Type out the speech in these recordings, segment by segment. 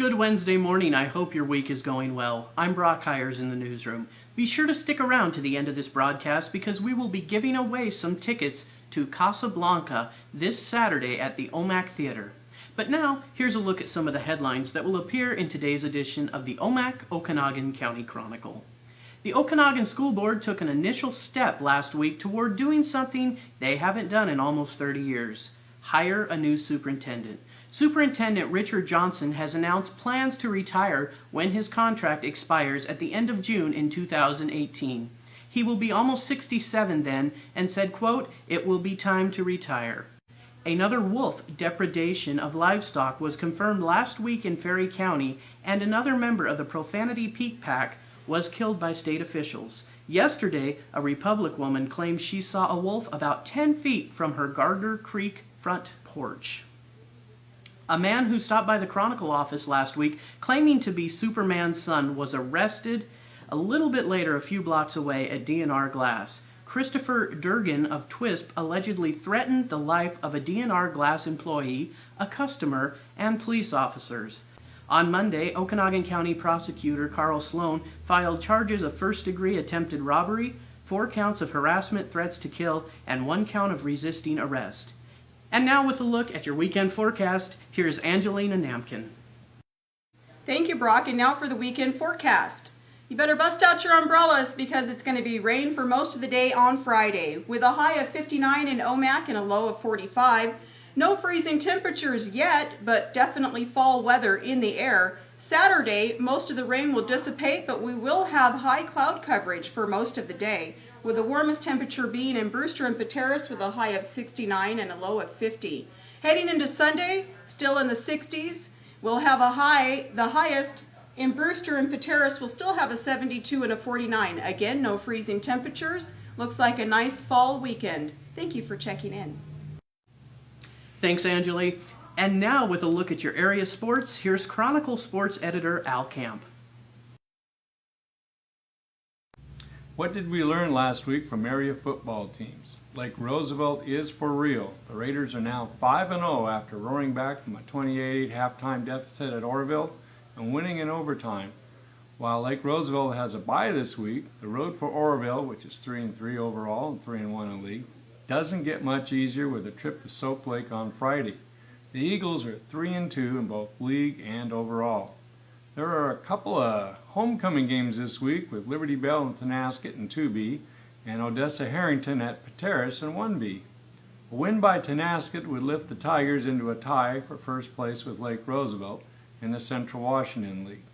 Good Wednesday morning. I hope your week is going well. I'm Brock Hires in the newsroom. Be sure to stick around to the end of this broadcast because we will be giving away some tickets to Casablanca this Saturday at the Omak Theater. But now, here's a look at some of the headlines that will appear in today's edition of the Omak Okanogan County Chronicle. The Okanogan School Board took an initial step last week toward doing something they haven't done in almost 30 years. Hire a new superintendent. Superintendent Richard Johnson has announced plans to retire when his contract expires at the end of June in 2018. He will be almost 67 then and said, quote, "It will be time to retire." Another wolf depredation of livestock was confirmed last week in Ferry County, and another member of the Profanity Peak Pack was killed by state officials. Yesterday, a Republic woman claimed she saw a wolf about 10 feet from her Gardner Creek front porch. A man who stopped by the Chronicle office last week claiming to be Superman's son was arrested a little bit later a few blocks away at DNR Glass. Christopher Durgan of Twisp allegedly threatened the life of a DNR Glass employee, a customer, and police officers. On Monday, Okanogan County Prosecutor Carl Sloan filed charges of first-degree attempted robbery, 4 counts of harassment, threats to kill, and 1 count of resisting arrest. And now with a look at your weekend forecast, here's Angelina Namkin. Thank you, Brock, and now for the weekend forecast. You better bust out your umbrellas because it's going to be rain for most of the day on Friday, with a high of 59 in Omak and a low of 45. No freezing temperatures yet, but definitely fall weather in the air. Saturday, most of the rain will dissipate, but we will have high cloud coverage for most of the day, with the warmest temperature being in Brewster and Pateros with a high of 69 and a low of 50. Heading into Sunday, still in the 60s, we'll have the highest in Brewster and Pateros will still have a 72 and a 49. Again, no freezing temperatures. Looks like a nice fall weekend. Thank you for checking in. Thanks, Angeli. And now with a look at your area sports, here's Chronicle sports editor Al Camp. What did we learn last week from area football teams? Lake Roosevelt is for real. The Raiders are now 5-0 after roaring back from a 28-8 halftime deficit at Orville and winning in overtime. While Lake Roosevelt has a bye this week, the road for Orville, which is 3-3 overall and 3-1 in league, doesn't get much easier with a trip to Soap Lake on Friday. The Eagles are 3-2 in both league and overall. There are a couple of homecoming games this week with Liberty Bell and Tonasket in 2B and Odessa Harrington at Pateros in 1B. A win by Tonasket would lift the Tigers into a tie for first place with Lake Roosevelt in the Central Washington League.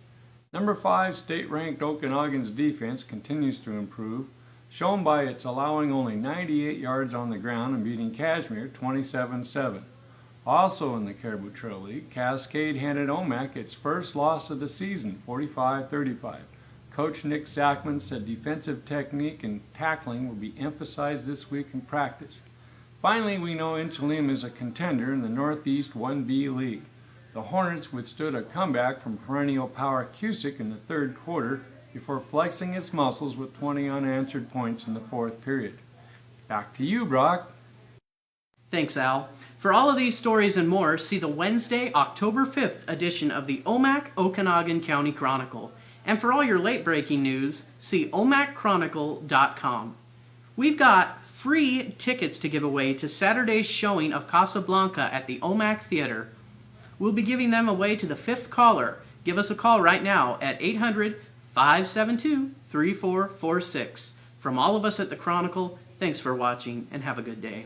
Number 5 state-ranked Okanogan's defense continues to improve, shown by its allowing only 98 yards on the ground and beating Kashmir 27-7. Also in the Caribou Trail League, Cascade handed Omak its first loss of the season, 45-35. Coach Nick Zachman said defensive technique and tackling will be emphasized this week in practice. Finally, we know Inchalim is a contender in the Northeast 1B League. The Hornets withstood a comeback from perennial power Cusick in the third quarter before flexing its muscles with 20 unanswered points in the fourth period. Back to you, Brock. Thanks, Al. For all of these stories and more, see the Wednesday, October 5th edition of the Omak Okanogan County Chronicle. And for all your late-breaking news, see omakchronicle.com. We've got free tickets to give away to Saturday's showing of Casablanca at the Omak Theater. We'll be giving them away to the 5th caller. Give us a call right now at 800-572-3446. From all of us at the Chronicle, thanks for watching and have a good day.